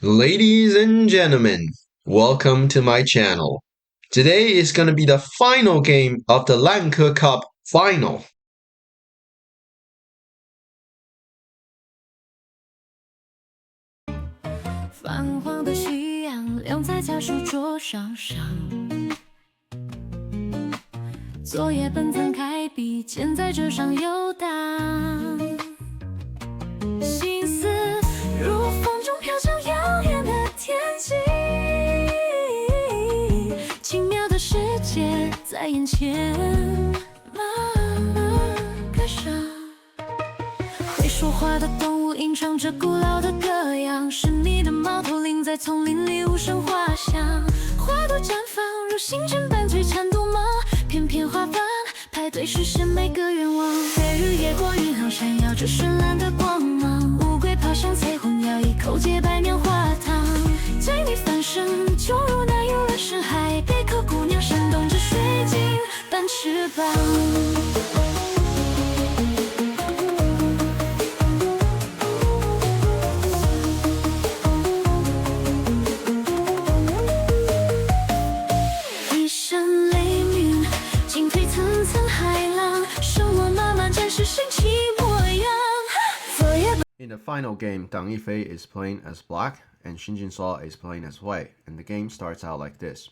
Ladies and gentlemen, welcome to my channel. Today is going to be the final game of the Lanke Cup final. 泛黄的夕阳亮在家书桌上，作业本摊开，笔尖在纸上游荡，心思如风中飘向遥远的天际，奇妙的世界在眼前慢慢开上。会说话的动物吟唱着古老的歌谣，是你的猫头鹰在丛林里无声画响，花朵绽放如星辰般璀璨夺目，翩翩花瓣排队实现每个愿望。飞鱼越过银行闪耀着绚烂的光芒，乌龟爬上彩虹咬一口洁白棉花糖，在你翻身就如那游乐深海，贝壳姑娘扇动着水晶般翅膀。In the final game, Dang Yifei is playing as black and Shin Jinseo is playing as white, and the game starts out like this.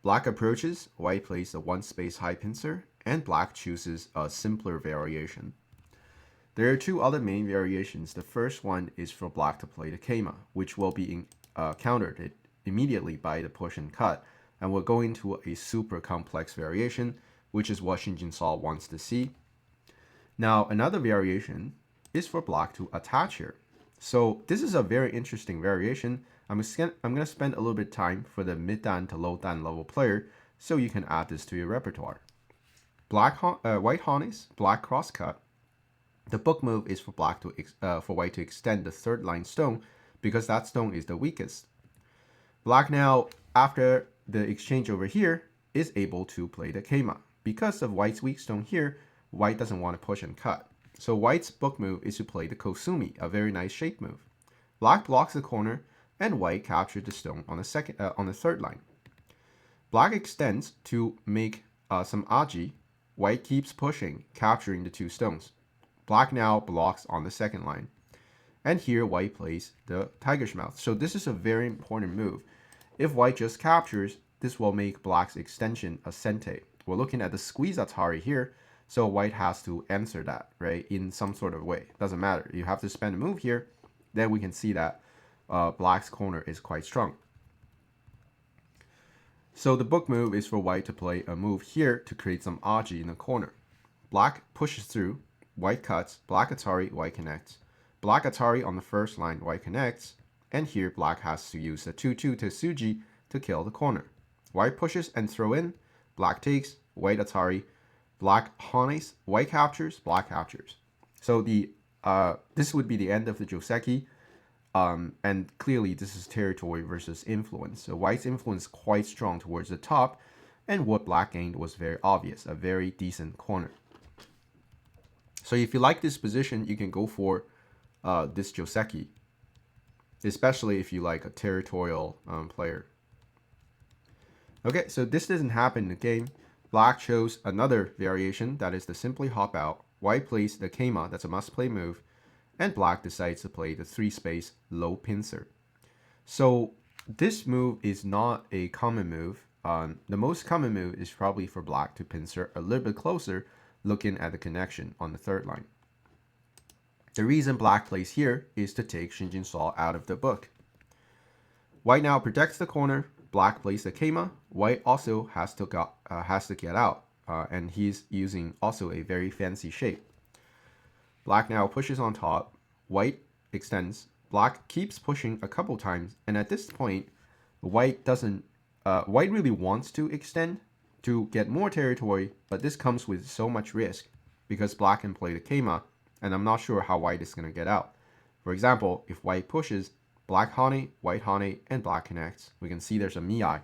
Black approaches, white plays a one-space high pincer, and black chooses a simpler variation. There are two other main variations. The first one is for black to play the Keima, which will be countered immediately by the push and cut, and we'll go into a super complex variation, which is what Shin Jinseo wants to see. Now, another variation is for black to attach here. So this is a very interesting variation. I'm going to spend a little bit of time for the mid-dan to low-dan level player so you can add this to your repertoire. White harness, black crosscut. The book move is for for white to extend the third line stone because that stone is the weakest. Black now, after the exchange over here, is able to play the Keima. Because of white's weak stone here, white doesn't want to push and cut. So white's book move is to play the Kosumi, a very nice shape move. Black blocks the corner, and white captures the stone on the third line. Black extends to make some aji. White keeps pushing, capturing the two stones. Black now blocks on the second line. And here white plays the tiger's mouth. So this is a very important move. If white just captures, this will make black's extension a sente. We're looking at the squeeze Atari here. So white has to answer that, right, in some sort of way. Doesn't matter. You have to spend a move here. Then we can see that black's corner is quite strong. So the book move is for white to play a move here to create some aji in the corner. Black pushes through. White cuts. Black Atari, white connects. Black Atari on the first line, white connects. And here black has to use the 2-2 to Suji to kill the corner. White pushes and throw in. Black takes. White Atari. Black harness, white captures, black captures. So this would be the end of the joseki, and clearly this is territory versus influence. So white's influence quite strong towards the top, and what black gained was very obvious, a very decent corner. So if you like this position, you can go for this joseki, especially if you like a territorial player. Okay, so this doesn't happen in the game. Black chose another variation, that is the simply hop out. White plays the Keima, that's a must-play move. And black decides to play the 3-space low pincer. So this move is not a common move. The most common move is probably for black to pincer a little bit closer, looking at the connection on the third line. The reason black plays here is to take Shin Jinseo out of the book. White now protects the corner. Black plays the Keima. White also has to get out, and he's using also a very fancy shape. Black now pushes on top. White extends. Black keeps pushing a couple times, and at this point, white really wants to extend to get more territory, but this comes with so much risk because black can play the Keima, and I'm not sure how white is going to get out. For example, if white pushes, black hane, white hane, and black connects. We can see there's a miai.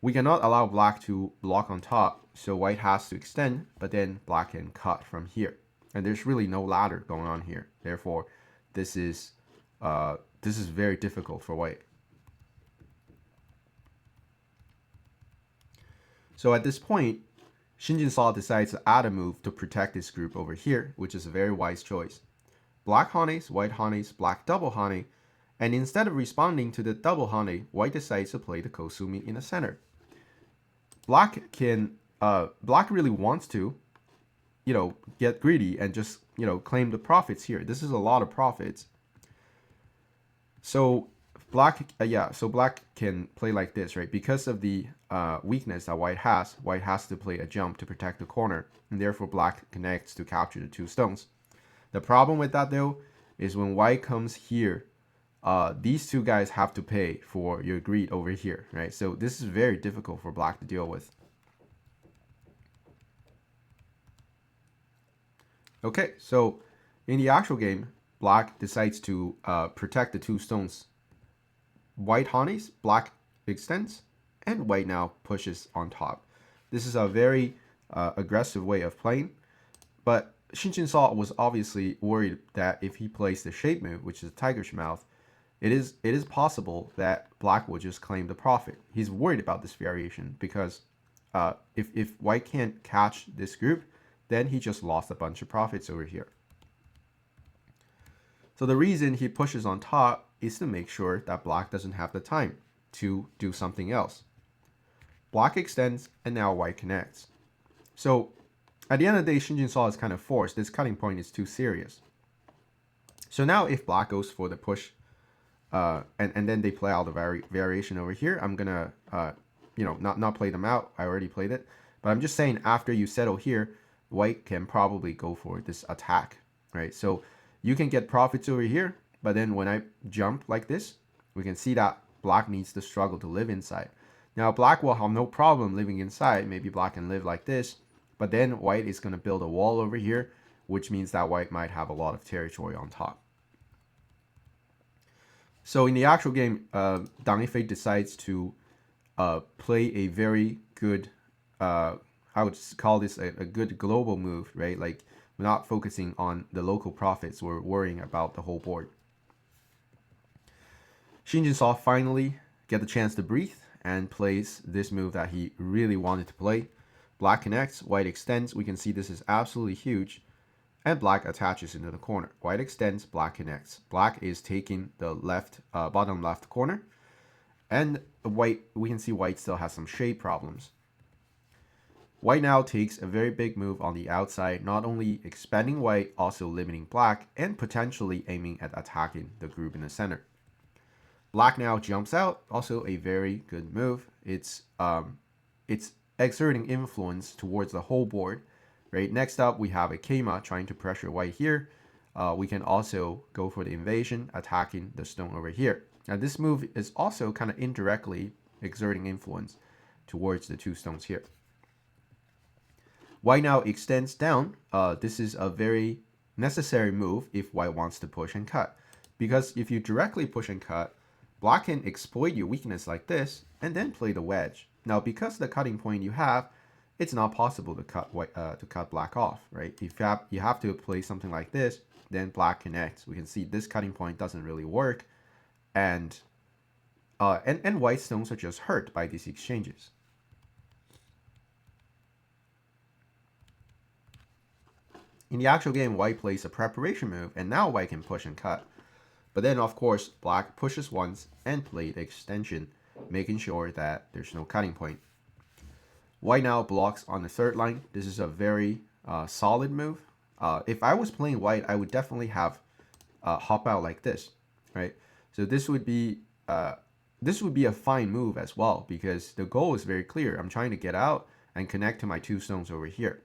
We cannot allow black to block on top, so white has to extend, but then black can cut from here. And there's really no ladder going on here. Therefore, this is this is very difficult for white. So at this point, Shin Jinseo decides to add a move to protect this group over here, which is a very wise choice. Black Hanes, white Hanes, black double Hane, and instead of responding to the double Hane, white decides to play the Kosumi in the center. Black really wants to, get greedy and just, claim the profits here. This is a lot of profits. So black can play like this, right? Because of the weakness that white has to play a jump to protect the corner, and therefore black connects to capture the 2 stones. The problem with that though is when white comes here, these 2 guys have to pay for your greed over here, right? So this is very difficult for black to deal with. Okay, so in the actual game, black decides to protect the 2 stones. White Hanes, black extends, and white now pushes on top. This is a very aggressive way of playing, but Shin Jinseo was obviously worried that if he plays the shape move, which is a tiger's mouth, it is possible that black will just claim the profit. He's worried about this variation because if white can't catch this group, then he just lost a bunch of profits over here. So the reason he pushes on top is to make sure that black doesn't have the time to do something else. Black extends, and now white connects. So at the end of the day, Shin Jinseo is kind of forced. This cutting point is too serious. So now if black goes for the push, and then they play out the variation over here, I'm gonna not play them out. I already played it, but I'm just saying after you settle here, white can probably go for this attack, right? So you can get profits over here, but then when I jump like this, we can see that black needs to struggle to live inside. Now black will have no problem living inside. Maybe black can live like this, but then white is going to build a wall over here, which means that white might have a lot of territory on top. So in the actual game, Dang Yifei decides to play a very good, I would call this a good global move, right? Like we're not focusing on the local profits, we're worrying about the whole board. Shin Jinseo finally get the chance to breathe and plays this move that he really wanted to play. Black connects, white extends. We can see this is absolutely huge. And black attaches into the corner. White extends, black connects. Black is taking the left, bottom left corner. And white, we can see white still has some shade problems. White now takes a very big move on the outside, not only expanding white, also limiting black, and potentially aiming at attacking the group in the center. Black now jumps out, also a very good move. It's exerting influence towards the whole board. Right. Next up, we have a Keima trying to pressure white here. We can also go for the invasion, attacking the stone over here. Now this move is also kind of indirectly exerting influence towards the 2 stones here. White now extends down. This is a very necessary move if white wants to push and cut. Because if you directly push and cut, black can exploit your weakness like this and then play the wedge. Now because the cutting point you have, it's not possible to cut black off, right? If you have to play something like this, then black connects. We can see this cutting point doesn't really work, and white stones are just hurt by these exchanges. In the actual game, white plays a preparation move, and now white can push and cut. But then, of course, black pushes once and played extension, making sure that there's no cutting point. White now blocks on the 3rd line. This is a very solid move. If I was playing white, I would definitely have hop out like this, right? So this would be a fine move as well because the goal is very clear. I'm trying to get out and connect to my 2 stones over here.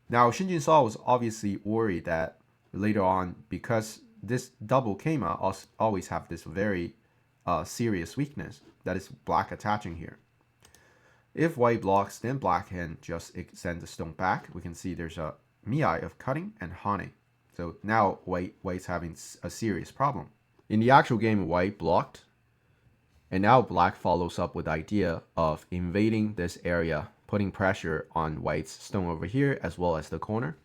Now Shin Jinseo was obviously worried that later on, because this double Keima always have this very serious weakness, that is black attaching here. If white blocks, then black can just extend the stone back. We can see there's a Mii of cutting and Hane. So now white's having a serious problem. In the actual game, white blocked. And now black follows up with the idea of invading this area, putting pressure on white's stone over here as well as the corner.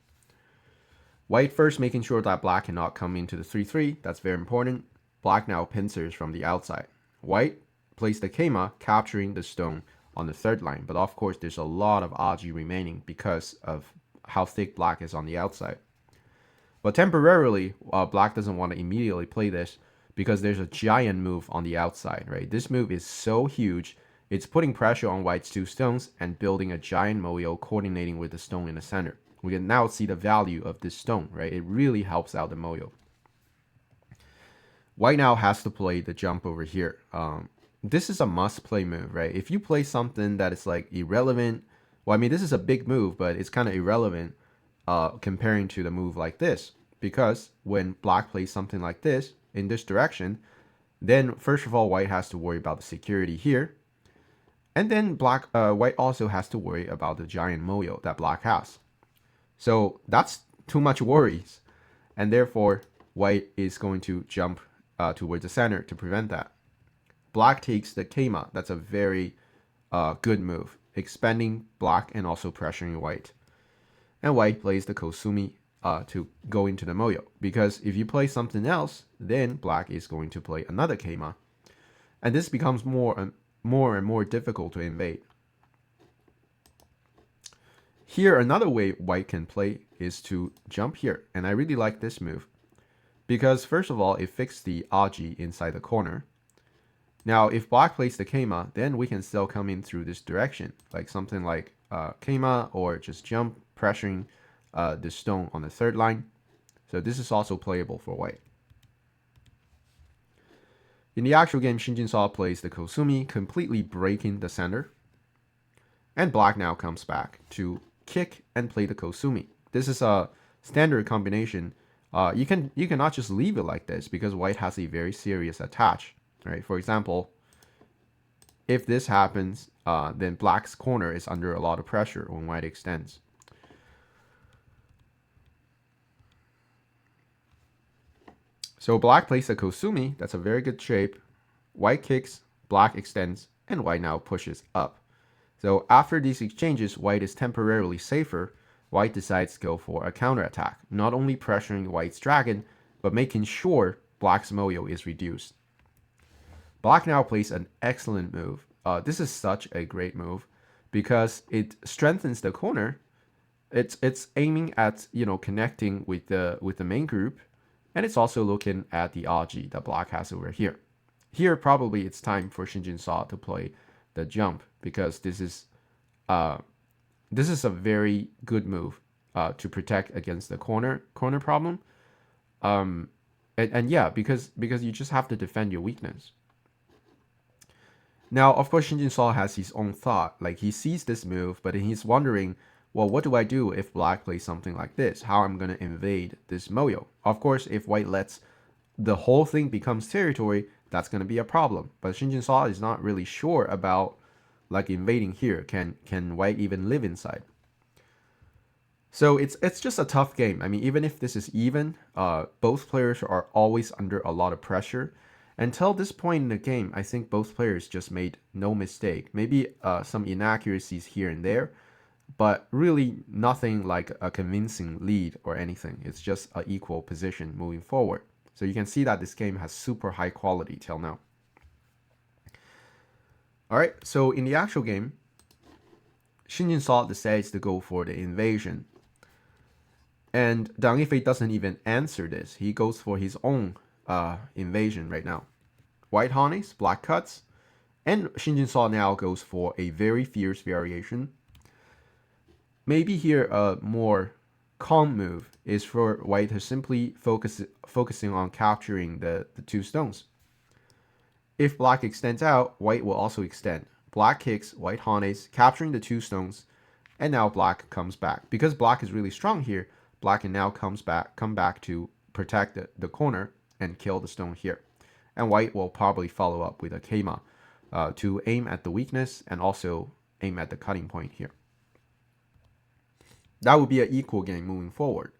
White first making sure that black cannot come into the 3-3. That's very important. Black now pincers from the outside. White plays the keima, capturing the stone on the third line. But of course, there's a lot of aji remaining because of how thick black is on the outside. But temporarily, black doesn't want to immediately play this because there's a giant move on the outside, right? This move is so huge, it's putting pressure on white's 2 stones and building a giant moyo coordinating with the stone in the center. We can now see the value of this stone, right? It really helps out the moyo. White now has to play the jump over here. This is a must-play move, right? If you play something that is like irrelevant, well, I mean, this is a big move, but it's kind of irrelevant comparing to the move like this. Because when black plays something like this, in this direction, then first of all, white has to worry about the security here. And then white also has to worry about the giant moyo that black has. So that's too much worries. And therefore, white is going to jump towards the center to prevent that. Black takes the keima. That's a very good move, expanding black and also pressuring white. And white plays the kosumi to go into the moyo. Because if you play something else, then black is going to play another keima. And this becomes more and more difficult to invade. Here, another way white can play is to jump here. And I really like this move. Because first of all, it fixed the aji inside the corner. Now, if black plays the keima, then we can still come in through this direction. Like something like keima or just jump, pressuring the stone on the third line. So this is also playable for white. In the actual game, Shin Jinseo plays the kosumi, completely breaking the center. And black now comes back to kick and play the kosumi. This is a standard combination. You cannot just leave it like this because white has a very serious attach. Right? For example, if this happens, then black's corner is under a lot of pressure when white extends. So black plays a kosumi. That's a very good shape. White kicks, black extends, and white now pushes up. So after these exchanges, white is temporarily safer. White decides to go for a counterattack, not only pressuring white's dragon, but making sure black's moyo is reduced. Black now plays an excellent move. This is such a great move because it strengthens the corner. It's aiming at connecting with the main group, and it's also looking at the aji that black has over here. Here probably it's time for Shin Jinseo to play the jump because this is a very good move to protect against the corner problem. And yeah, because you just have to defend your weakness. Now, of course, Shin Jinseo has his own thought. Like, he sees this move, but he's wondering, well, what do I do if black plays something like this? How I'm going to invade this moyo? Of course, if white lets the whole thing becomes territory, that's going to be a problem. But Shin Jinseo is not really sure about, like, invading here. Can white even live inside? So it's just a tough game. I mean, even if this is even, both players are always under a lot of pressure. Until this point in the game, I think both players just made no mistake. Maybe some inaccuracies here and there, but really nothing like a convincing lead or anything. It's just an equal position moving forward. So you can see that this game has super high quality till now. Alright, so in the actual game, Shin Jinseo decides to go for the invasion. And Dang Yifei doesn't even answer this. He goes for his own invasion right now. White harness, black cuts, and Shin Jinseo now goes for a very fierce variation. Maybe here a more calm move is for white to simply focusing on capturing the 2 stones. If black extends out, white will also extend. Black kicks, white harness, capturing the 2 stones, and now black comes back. Because black is really strong here, black can now come back to protect the corner and kill the stone here. And white will probably follow up with a keima to aim at the weakness and also aim at the cutting point here. That would be an equal game moving forward.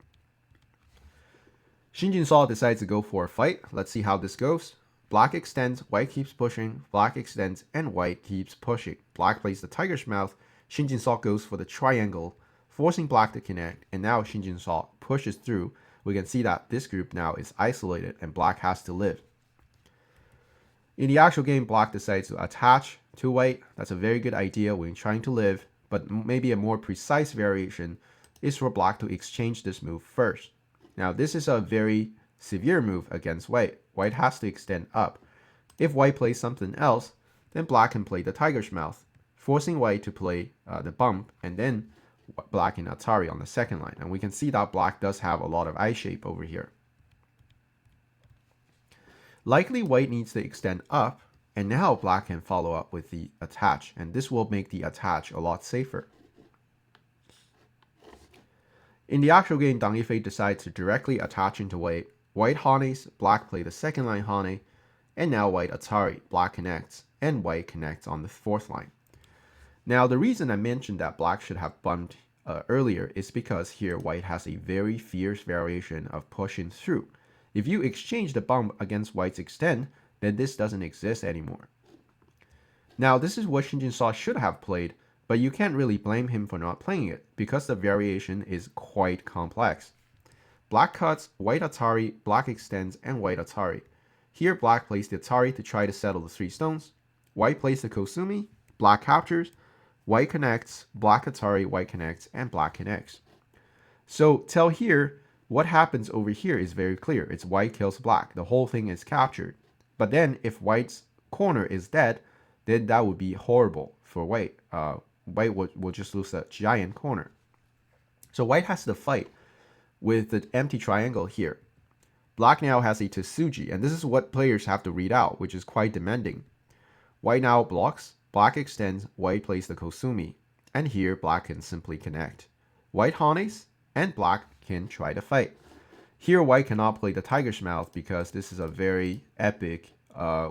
Shin Jinseo decides to go for a fight. Let's see how this goes. Black extends, white keeps pushing, black extends, and white keeps pushing. Black plays the tiger's mouth. Shin Jinseo goes for the triangle, forcing black to connect, and now Shin Jinseo pushes through. We can see that this group now is isolated and black has to live. In the actual game, black decides to attach to white. That's a very good idea when trying to live, but maybe a more precise variation is for black to exchange this move first. Now, this is a very severe move against white. White has to extend up. If white plays something else, then black can play the tiger's mouth, forcing white to play the bump, and then black in Atari on the second line. And we can see that black does have a lot of eye shape over here. Likely white needs to extend up, and now black can follow up with the attach, and this will make the attach a lot safer. In the actual game, Dang Yifei decides to directly attach into white. White hanes, black play the second line hane, and now white Atari, black connects, and white connects on the fourth line. Now, the reason I mentioned that black should have bumped earlier is because here white has a very fierce variation of pushing through. If you exchange the bump against white's extend, then this doesn't exist anymore. Now, this is what Shin Jinseo should have played, but you can't really blame him for not playing it, because the variation is quite complex. Black cuts, white Atari, black extends, and white Atari. Here, black plays the Atari to try to settle the 3 stones. White plays the Kosumi, black captures, white connects, black Atari, white connects, and black connects. So, till here, what happens over here is very clear. It's white kills black. The whole thing is captured. But then if white's corner is dead, then that would be horrible for white. White will just lose a giant corner. So white has to fight with the empty triangle here. Black now has a Tsuji, and this is what players have to read out, which is quite demanding. White now blocks, black extends, white plays the Kosumi, and here black can simply connect. White hanes, and black can try to fight. Here, white cannot play the tiger's mouth because this is a very epic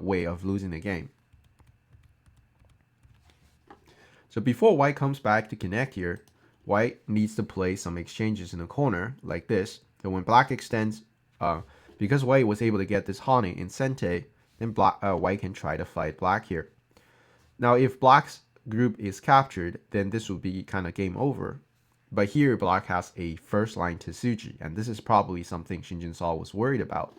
way of losing the game. So before white comes back to connect here, white needs to play some exchanges in the corner like this. So when black extends, because white was able to get this hane in sente, then white can try to fight black here. Now, if black's group is captured, then this will be kind of game over. But here, black has a first line Tsuji, and this is probably something Shin Jinseo was worried about.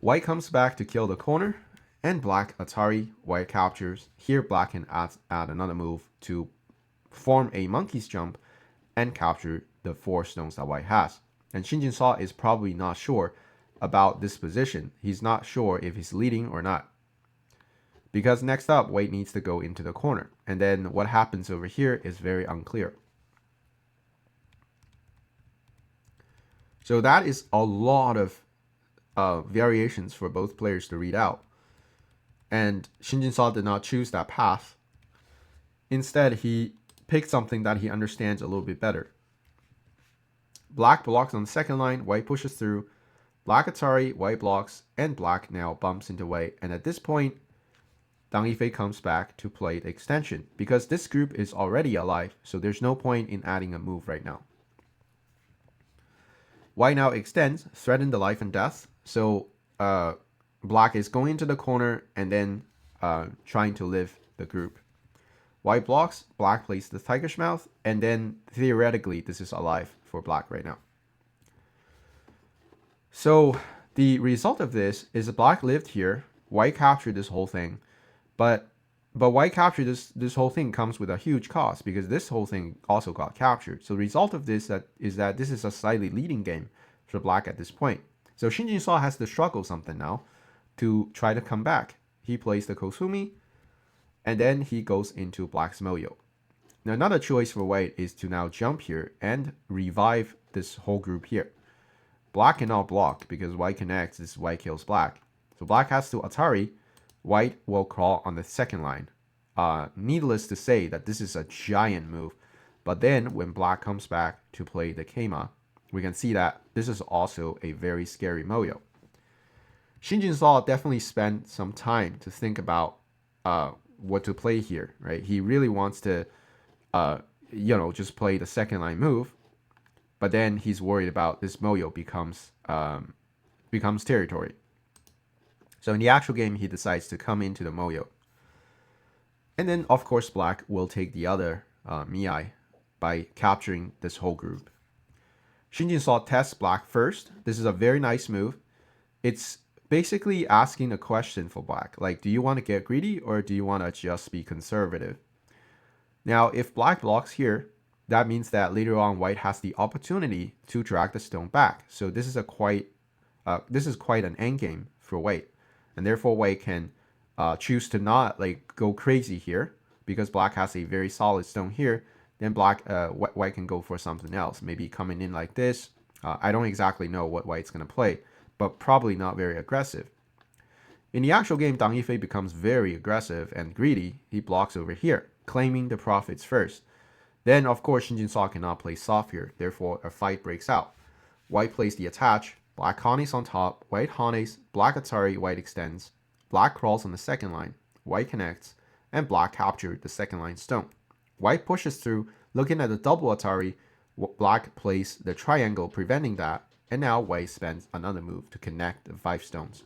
White comes back to kill the corner, and black Atari, white captures. Here, black can add another move to form a monkey's jump and capture the 4 stones that white has. And Shin Jinseo is probably not sure about this position. He's not sure if he's leading or not. Because next up, white needs to go into the corner. And then what happens over here is very unclear. So that is a lot of variations for both players to read out. And Shin Jinseo did not choose that path. Instead, he picked something that he understands a little bit better. Black blocks on the second line, white pushes through. Black Atari, white blocks, and black now bumps into white. And at this point, Dang Yifei comes back to play the extension because this group is already alive, so there's no point in adding a move right now. White now extends, threaten the life and death, so black is going into the corner and then trying to live the group. White blocks, black plays the tiger's mouth, and then theoretically this is alive for black right now. So the result of this is black lived here, white captured this whole thing. But white capture this whole thing comes with a huge cost because this whole thing also got captured. So the result of this is that this is a slightly leading game for black at this point. So Shin Jinseo has to struggle something now to try to come back. He plays the Kosumi, and then he goes into black's Moyo. Now another choice for white is to now jump here and revive this whole group here. Black cannot block because white connects, this white kills black. So black has to Atari. White will crawl on the second line. Needless to say that this is a giant move. But then when black comes back to play the Keima, we can see that this is also a very scary Moyo. Shin Jinseo definitely spent some time to think about what to play here, right? He really wants to, just play the second line move. But then he's worried about this Moyo becomes territory. So in the actual game, he decides to come into the Moyo. And then, of course, black will take the other Miai by capturing this whole group. Shin Jinseo tests black first. This is a very nice move. It's basically asking a question for black. Like, do you want to get greedy or do you want to just be conservative? Now, if black blocks here, that means that later on white has the opportunity to drag the stone back. So this is quite an endgame for white, and therefore white can choose to not like go crazy here because black has a very solid stone here. Then white can go for something else, maybe coming in like this. I don't exactly know what white's gonna play, but probably not very aggressive. In the actual game, Dang Yifei becomes very aggressive and greedy. He blocks over here, claiming the profits first. Then, of course, Shin Jinseo cannot play soft here, therefore a fight breaks out. White plays the attach, black hanes on top, white hanes, black Atari, white extends, black crawls on the second line, white connects, and black captured the second line stone. White pushes through, looking at the double Atari, black plays the triangle preventing that, and now white spends another move to connect the 5 stones.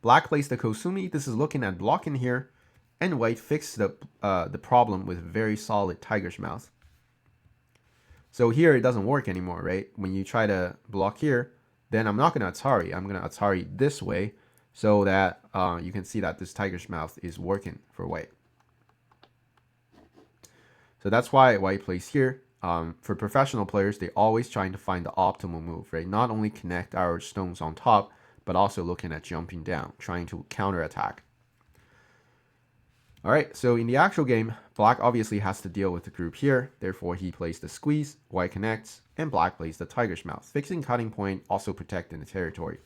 Black plays the Kosumi, this is looking at blocking here, and white fixed the problem with very solid tiger's mouth. So here it doesn't work anymore, right? When you try to block here, then I'm not going to Atari. I'm going to Atari this way so that you can see that this tiger's mouth is working for white. So that's why white plays here. For professional players, they're always trying to find the optimal move, right? Not only connect our stones on top, but also looking at jumping down, trying to counterattack. All right, so in the actual game, black obviously has to deal with the group here. Therefore, he plays the squeeze, white connects, and black plays the tiger's mouth, fixing cutting point, also protecting the territory.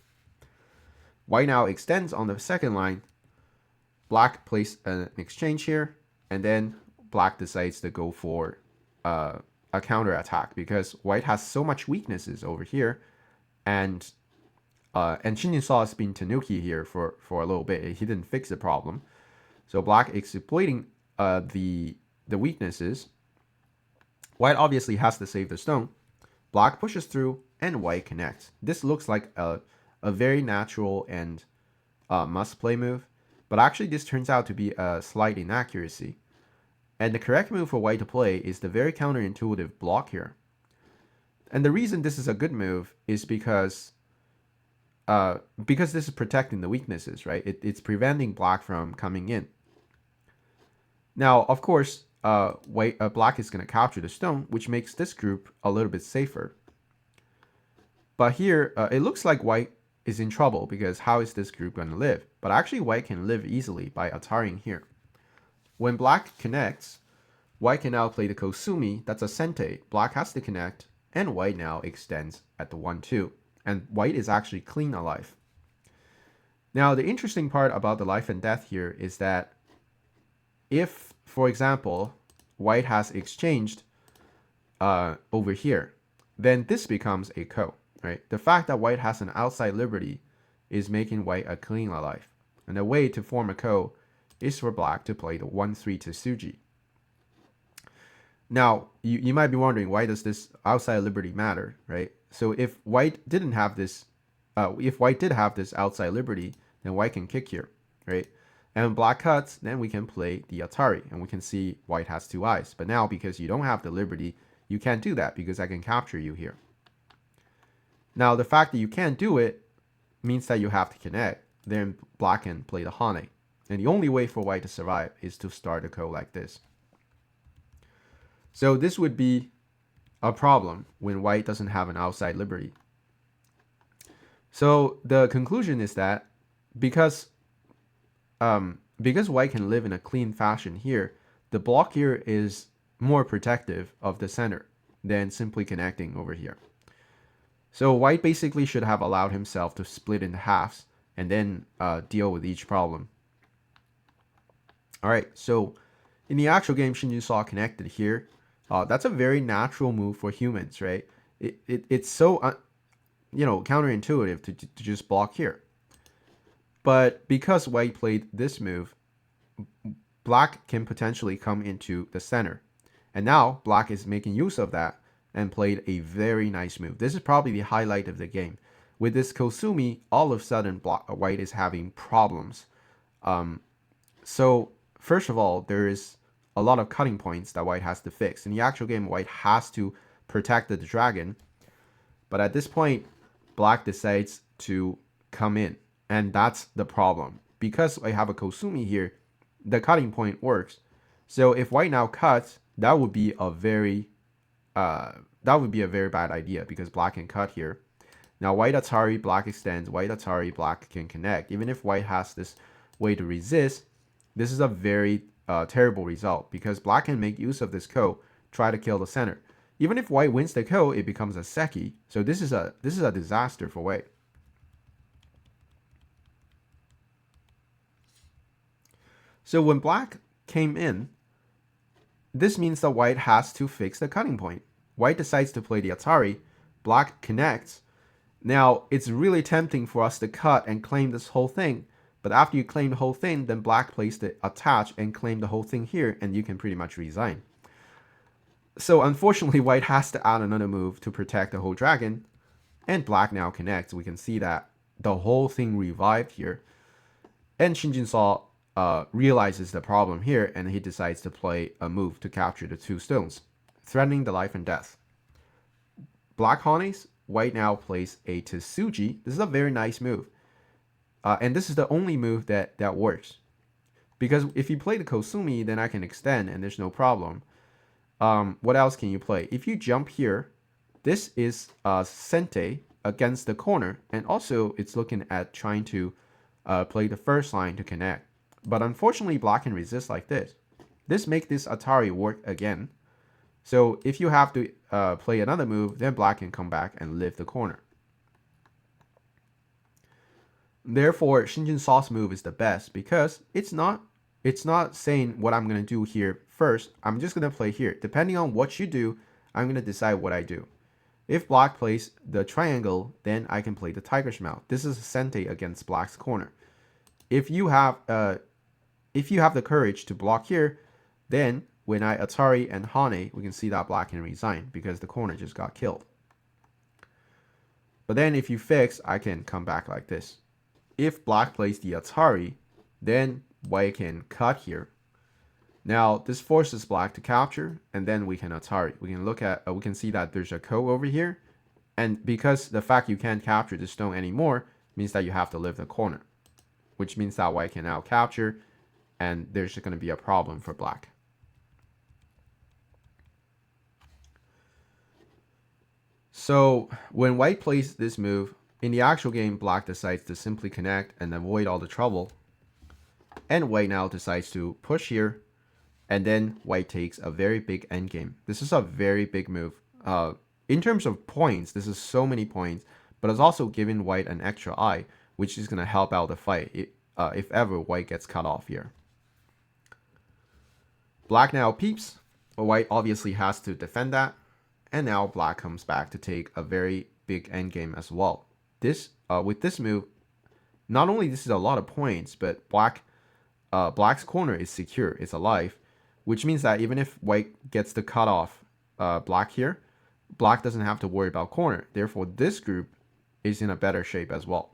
White now extends on the second line. Black plays an exchange here, and then black decides to go for a counterattack because white has so much weaknesses over here, and Shin Jinseo has been Tanuki here for a little bit. He didn't fix the problem. So black exploiting the weaknesses. White obviously has to save the stone. Black pushes through and white connects. This looks like a very natural and must play move, but actually this turns out to be a slight inaccuracy. And the correct move for white to play is the very counterintuitive block here. And the reason this is a good move is because this is protecting the weaknesses, right? It's preventing black from coming in. Now, of course, black is going to capture the stone, which makes this group a little bit safer. But here, it looks like white is in trouble because how is this group going to live? But actually, white can live easily by Ataring here. When black connects, white can now play the Kosumi, that's a Sente. Black has to connect, and white now extends at the 1-2. And white is actually clean alive. Now, the interesting part about the life and death here is that if, for example, white has exchanged over here, then this becomes a ko, right? The fact that white has an outside liberty is making white a clean alive. And the way to form a ko is for black to play the 1-3 to Suji. Now, you might be wondering, why does this outside liberty matter, right? So if white didn't have this, if white did have this outside liberty, then white can kick here, right? And black cuts, then we can play the Atari, and we can see white has 2 eyes. But now, because you don't have the liberty, you can't do that because I can capture you here. Now, the fact that you can't do it means that you have to connect. Then black can play the Hane. And the only way for white to survive is to start a ko like this. So this would be a problem when white doesn't have an outside liberty. So the conclusion is that because white can live in a clean fashion here, the block here is more protective of the center than simply connecting over here. So white basically should have allowed himself to split into halves and then deal with each problem. All right, so in the actual game, Shin Jinseo connected here. That's a very natural move for humans, right? It's so counterintuitive to just block here. But because white played this move, black can potentially come into the center. And now black is making use of that and played a very nice move. This is probably the highlight of the game. With this Kosumi, all of a sudden white is having problems. So first of all, there is a lot of cutting points that white has to fix. In the actual game, white has to protect the dragon. But at this point, black decides to come in, and that's the problem. Because I have a Kosumi here, the cutting point works. So if white now cuts, that would be a very bad idea because black can cut here. Now white Atari, black extends, white Atari, black can connect. Even if white has this way to resist, this is a very terrible result because black can make use of this ko, try to kill the center. Even if white wins the ko, it becomes a seki. So this is a disaster for white. So when black came in, this means that white has to fix the cutting point. White decides to play the Atari, black connects. Now, it's really tempting for us to cut and claim this whole thing, but after you claim the whole thing, then black plays the attach and claim the whole thing here, and you can pretty much resign. So unfortunately, white has to add another move to protect the whole dragon, and black now connects. We can see that the whole thing revived here, and Shin Jinseo realizes the problem here, and he decides to play a move to capture the 2 stones, threatening the life and death. Black Hanes, white now plays a Tsuji. This is a very nice move. And this is the only move that works. Because if you play the Kosumi, then I can extend and there's no problem. What else can you play? If you jump here, this is Sente against the corner. And also, it's looking at trying to play the first line to connect. But unfortunately, black can resist like this. This makes this Atari work again. So if you have to play another move, then black can come back and lift the corner. Therefore, Shin Jinseo's move is the best because it's not saying what I'm going to do here first. I'm just going to play here. Depending on what you do, I'm going to decide what I do. If black plays the triangle, then I can play the tiger's mouth. This is a Sente against black's corner. If you have the courage to block here, then when I Atari and Hane, we can see that black can resign because the corner just got killed. But then if you fix, I can come back like this. If black plays the Atari, then white can cut here. Now this forces black to capture, and then we can Atari. We can look at, we can see that there's a ko over here, and because the fact you can't capture the stone anymore means that you have to lift the corner, which means that white can now capture, and there's going to be a problem for black. So when white plays this move, in the actual game, black decides to simply connect and avoid all the trouble. And white now decides to push here, and then white takes a very big endgame. This is a very big move. In terms of points, this is so many points, but it's also giving white an extra eye, which is going to help out the fight if ever white gets cut off here. Black now peeps, but white obviously has to defend that. And now black comes back to take a very big endgame as well. This with this move, not only this is a lot of points, but black's corner is secure, it's alive, which means that even if white gets the cut off black here, black doesn't have to worry about corner. Therefore, this group is in a better shape as well.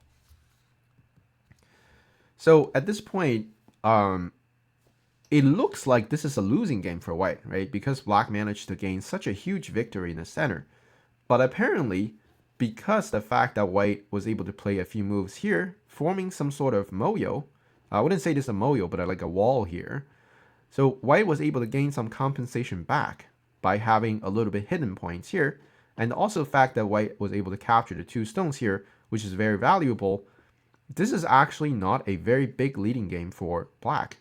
So at this point, it looks like this is a losing game for white, right? Because black managed to gain such a huge victory in the center. But apparently, because the fact that white was able to play a few moves here, forming some sort of moyo, I wouldn't say this is a moyo, but like a wall here. So white was able to gain some compensation back by having a little bit hidden points here. And also the fact that white was able to capture the 2 stones here, which is very valuable. This is actually not a very big leading game for black.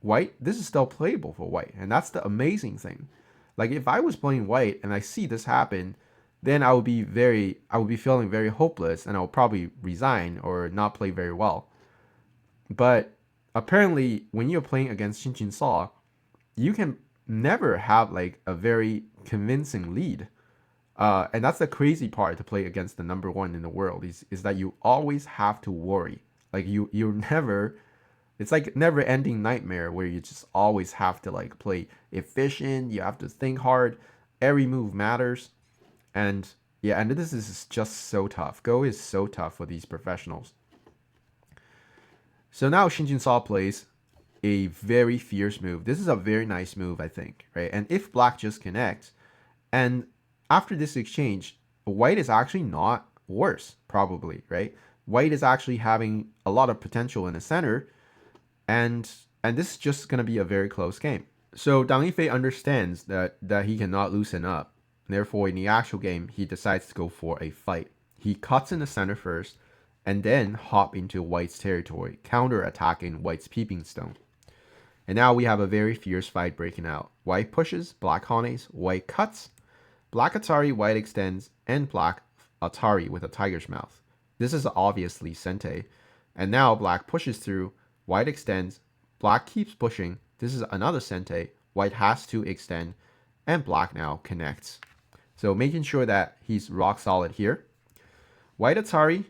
White, this is still playable for white, and that's the amazing thing. Like if I was playing white and I see this happen, then I would be feeling very hopeless, and I would probably resign or not play very well. But apparently, when you're playing against Shin Jinseo, you can never have like a very convincing lead. And that's the crazy part to play against the number 1 in the world is that you always have to worry. Like you're never. It's like never ending nightmare where you just always have to like play efficient. You have to think hard. Every move matters. And yeah, and this is just so tough. Go is so tough for these professionals. So now Shin Jinseo plays a very fierce move. This is a very nice move, I think, right? And if black just connects, and after this exchange, white is actually not worse, probably, right? white is actually having a lot of potential in the center, and this is just going to be a very close game. So Dang Yifei understands that he cannot loosen up. Therefore, in the actual game, he decides to go for a fight. He cuts in the center first, and then hop into white's territory, counter-attacking white's peeping stone. And now we have a very fierce fight breaking out. White pushes, black honeys, white cuts, black Atari, white extends, and black Atari with a tiger's mouth. This is obviously Sente. And now black pushes through, white extends, black keeps pushing. This is another Sente. White has to extend, and black now connects. So making sure that he's rock solid here. White Atari,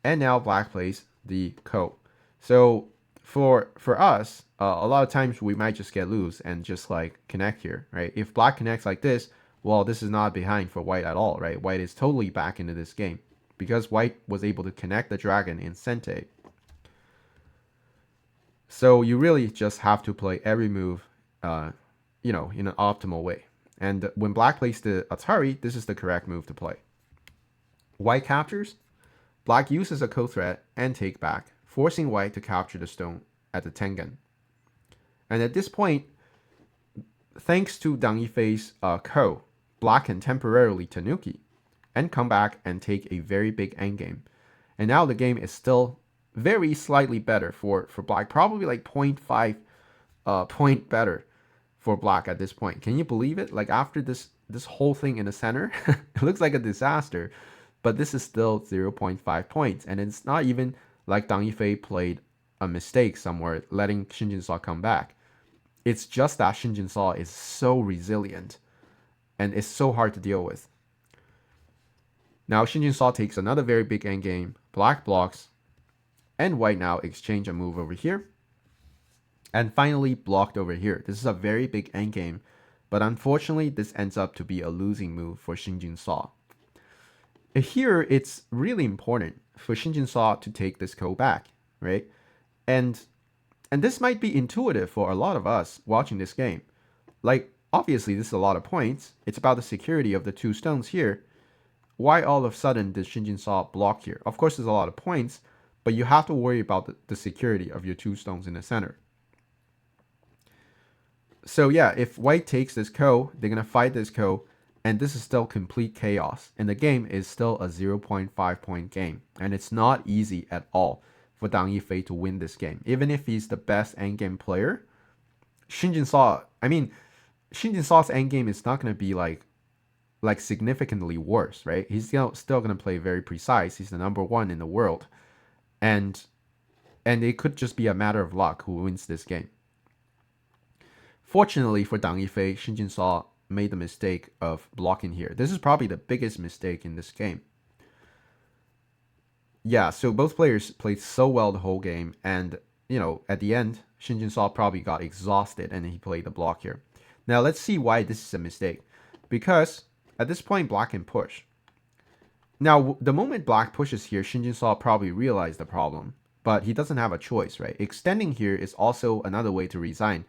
and now black plays the Ko. So for us, a lot of times we might just get loose and just like connect here, right? If black connects like this, well, this is not behind for white at all, right? White is totally back into this game because white was able to connect the dragon in Sente. So you really just have to play every move, in an optimal way. And when black plays the Atari, this is the correct move to play. White captures. Black uses a Ko threat and take back, forcing white to capture the stone at the Tengen. And at this point, thanks to Dang Yifei's Ko, black can temporarily Tanuki and come back and take a very big endgame. And now the game is still very slightly better for black, probably like 0.5 point better for black at this point. Can you believe it? Like after this whole thing in the center, it looks like a disaster, but this is still 0.5 points. And it's not even like Dang Yifei played a mistake somewhere, letting Shin Jinseo come back. It's just that Shin Jinseo is so resilient and it's so hard to deal with. Now Shin Jinseo takes another very big endgame, black blocks, and white now exchange a move over here. And finally blocked over here. This is a very big endgame, but unfortunately this ends up to be a losing move for Shin Jinseo. Here it's really important for Shin Jinseo to take this Ko back, right? And this might be intuitive for a lot of us watching this game. Like, obviously this is a lot of points. It's about the security of the two stones here. Why all of a sudden did Shin Jinseo block here? Of course there's a lot of points, but you have to worry about the security of your two stones in the center. So yeah, if white takes this Ko, they're going to fight this Ko, and this is still complete chaos. And the game is still a 0.5 point game. And it's not easy at all for Dang Yifei to win this game. Even if he's the best endgame player, Shin Jinseo's endgame is not going to be like significantly worse, right? He's still going to play very precise. He's the #1 in the world. And it could just be a matter of luck who wins this game. Fortunately for Dang Yifei, Shin Jinseo made the mistake of blocking here. This is probably the biggest mistake in this game. Yeah, so both players played so well the whole game, and at the end, Shin Jinseo probably got exhausted and he played the block here. Now let's see why this is a mistake. Because at this point, black can push. Now, the moment black pushes here, Shin Jinseo probably realized the problem, but he doesn't have a choice, right? Extending here is also another way to resign,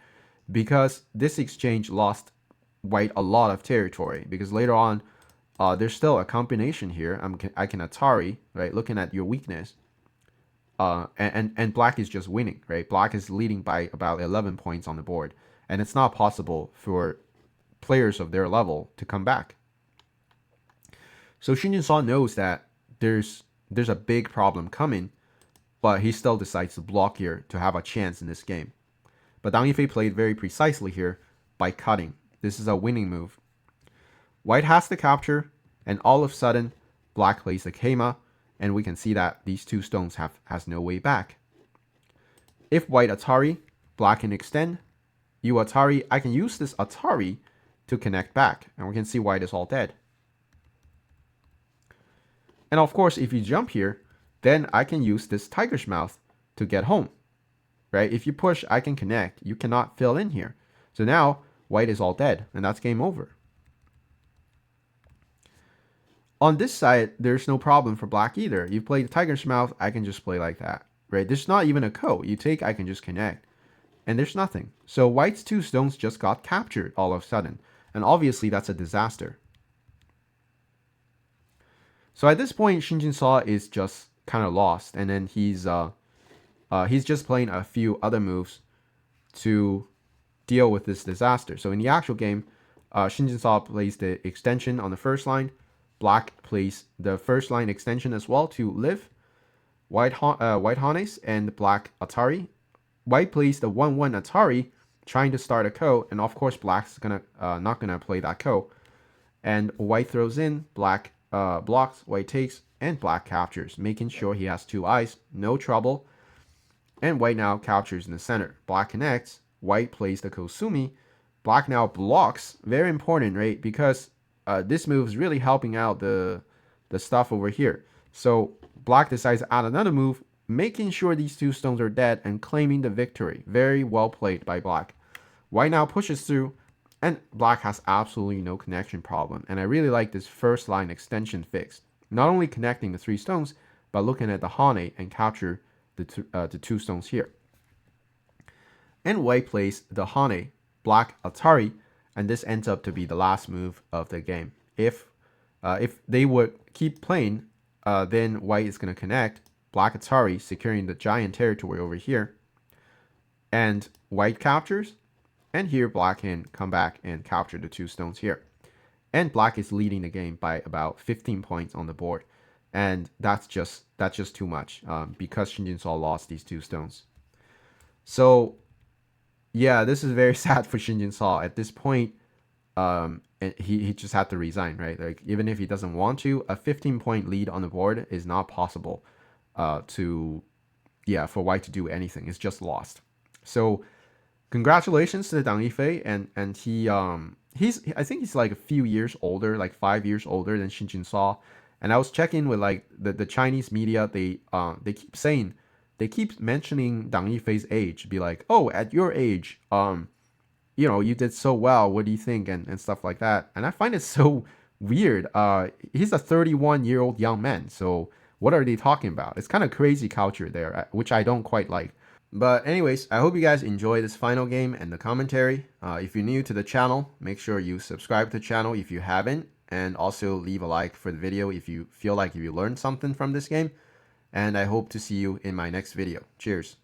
because this exchange lost white a lot of territory, because later on, there's still a combination here. I can Atari, right? Looking at your weakness. And black is just winning, right? Black is leading by about 11 points on the board. And it's not possible for players of their level to come back. So Shin Jinseo knows that there's a big problem coming, but he still decides to block here to have a chance in this game. But Dang Yifei played very precisely here by cutting. This is a winning move. White has the capture, and all of a sudden, black plays the Keima, and we can see that these two stones has no way back. If white Atari, black can extend. You Atari, I can use this Atari to connect back, and we can see white is all dead. And of course, if you jump here, then I can use this tiger's mouth to get home, right? If you push, I can connect. You cannot fill in here. So now, white is all dead, and that's game over. On this side, there's no problem for black either. You play the tiger's mouth, I can just play like that, right? There's not even a Ko. You take, I can just connect. And there's nothing. So white's two stones just got captured all of a sudden. And obviously, that's a disaster. So at this point, Shin Jinseo is just kind of lost, and then he's just playing a few other moves to deal with this disaster. So in the actual game, Shin Jinseo plays the extension on the first line. Black plays the first line extension as well to live. White Hanes and Black Atari. White plays the 1/1 Atari, trying to start a ko, and of course Black's not gonna play that ko. And White throws in, Black blocks, White takes, and Black captures, making sure he has 2 eyes, no trouble. And White now captures in the center. Black connects, White plays the Kosumi. Black now blocks, very important, right? Because this move is really helping out the stuff over here. So Black decides to add another move, making sure these 2 stones are dead and claiming the victory. Very well played by Black. White now pushes through, and Black has absolutely no connection problem. And I really like this first line extension fix. Not only connecting the 3 stones, but looking at the Hane and capture the 2 stones here. And White plays the Hane, Black Atari, and this ends up to be the last move of the game. If they would keep playing, then White is going to connect, Black Atari securing the giant territory over here, and White captures, and here Black can come back and capture the 2 stones here. And Black is leading the game by about 15 points on the board. And that's just too much because Shin Jinseo lost these 2 stones. So yeah, this is very sad for Shin Jinseo. At this point, he just had to resign, right? Like, even if he doesn't want to, a 15-point lead on the board is not possible for White to do anything. It's just lost. So congratulations to Dang Yifei, and I think he's like a few years older, like 5 years older than Shin Jinseo. And I was checking with like the Chinese media, they keep mentioning Dang Yifei's age, be like, oh, at your age, you did so well, what do you think, and stuff like that. And I find it so weird. He's a 31-year-old young man, so what are they talking about? It's kind of crazy culture there, which I don't quite like. But anyways, I hope you guys enjoy this final game and the commentary. If you're new to the channel, make sure you subscribe to the channel if you haven't, and also leave a like for the video if you feel like you learned something from this game. And I hope to see you in my next video. Cheers.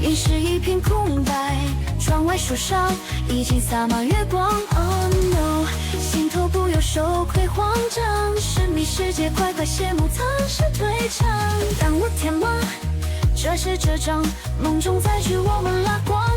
已是一片空白，窗外树上已经洒满月光。Oh no， 心头不由羞愧慌张，神秘世界快快谢幕，藏尸退场。当我天马，这是这张梦中再续我们拉光。